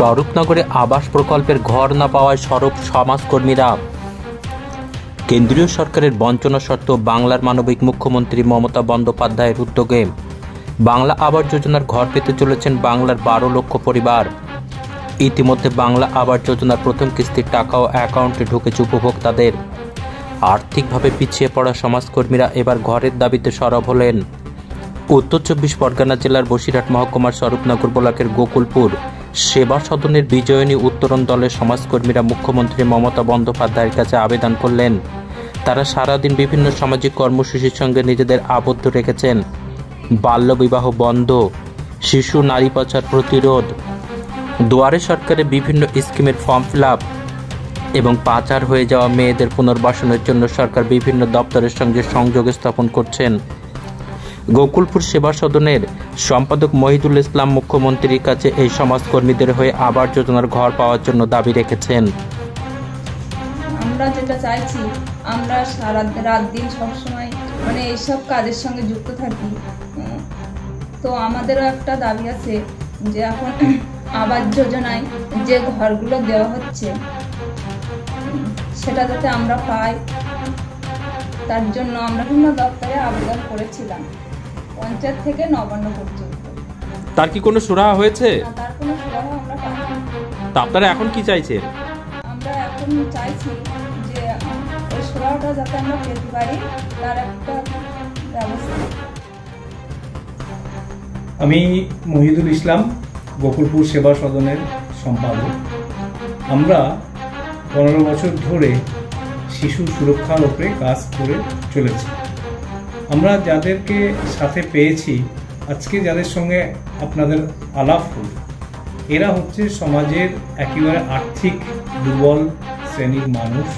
স্বরূপনগরে আবাস প্রকল্পের ঘর না পাওয়ায় সরব সমাজকর্মীরা। কেন্দ্রীয় সরকারের বঞ্চনা সত্ত্বেও বাংলার মানবিক মুখ্যমন্ত্রী মমতা বন্দ্যোপাধ্যায়ের উদ্যোগে বাংলা আবাস যোজনার ঘর পেতে চলেছেন বাংলার 12 লক্ষ পরিবার। ইতিমধ্যে বাংলা আবাস যোজনার প্রথম কিস্তির টাকাও অ্যাকাউন্টে ঢুকেছে উপভোক্তাদের। আর্থিকভাবে পিছিয়ে পড়া সমাজকর্মীরা এবার ঘরের দাবিতে সরব হলেন। উত্তর 24 পরগনা জেলার বসিরহাট মহকুমার স্বরূপনগর ব্লকের গোকুলপুর সেবা সদনের বিজয়িনী উত্তরণ দলের সমাজকর্মীরা মুখ্যমন্ত্রী মমতা বন্দ্যোপাধ্যায়ের কাছে আবেদন করলেন। তারা সারাদিন বিভিন্ন সামাজিক কর্মসূচির সঙ্গে নিজেদের আবদ্ধ রেখেছেন। বাল্যবিবাহ বন্ধ, শিশু নারী পাচার প্রতিরোধ, দুয়ারে সরকারের বিভিন্ন স্কিমের ফর্ম ফিল আপ এবং পাচার হয়ে যাওয়া মেয়েদের পুনর্বাসনের জন্য সরকার বিভিন্ন দপ্তরের সঙ্গে সংযোগ স্থাপন করছেন। গোকুলপুর সেবা সদনের সম্পাদক মহিদুল ইসলাম মুখ্যমন্ত্রীর কাছে এই সমাজকর্মীদের হয়ে আবাস যোজনার ঘর পাওয়ার জন্য দাবি রেখেছেন। আমরা যেটা চাইছি, আমরা সারা রাত দিন সবসময় এইসব কাজের সঙ্গে যুক্ত থাকি, তো আমাদেরও একটা দাবি আছে যে এখন আবাস যোজনায় যে ঘরগুলো দেওয়া হচ্ছে সেটা যাতে আমরা পাই, তার জন্য আমরা বিভিন্ন দপ্তরে আবেদন করেছিলাম, পঞ্চায়েত থেকে নবান্ন পর্যন্ত। তার কি কোনো সুরাহা হয়েছে? তার কোনো সুরাহা আমরা পাইনি। তা আপনারা এখন কি চাইছেন? আমরা এখন চাইছি যে ওই সুরাহাটা যাতে আমরা পেতে পারি, তার একটা ব্যবস্থা। আমি মহিদুল ইসলাম, গোকুলপুর সেবা সদনের সম্পাদক। আমরা 15 বছর ধরে শিশু সুরক্ষার উপরে কাজ করে চলেছি। আমরা যাদেরকে সাথে পেয়েছি, আজকে যাদের সঙ্গে আপনাদের আলাপ হল, এরা হচ্ছে সমাজের একেবারে আর্থিক দুর্বল শ্রেণীর মানুষ।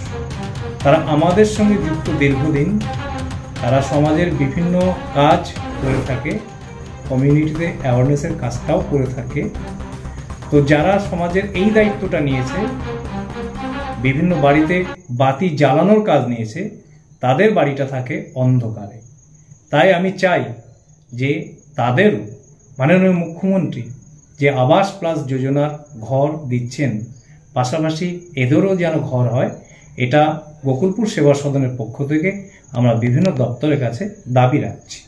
তারা আমাদের সঙ্গে যুক্ত দীর্ঘদিন। তারা সমাজের বিভিন্ন কাজ করে থাকে, কমিউনিটিতে অ্যাওয়ারনেসের কাজটাও করে থাকে। তো যারা সমাজের এই দায়িত্বটা নিয়েছে, বিভিন্ন বাড়িতে বাতি জ্বালানোর কাজ নিয়েছে, তাদের বাড়িটা থাকে অন্ধকারে। তাই আমি চাই যে তাদেরও মাননীয় মুখ্যমন্ত্রী যে আবাস প্লাস যোজনার ঘর দিচ্ছেন, পাশাপাশি এদেরও যেন ঘর হয়, এটা গোকুলপুর সেবা সদনের পক্ষ থেকে আমরা বিভিন্ন দপ্তরের কাছে দাবি রাখছি।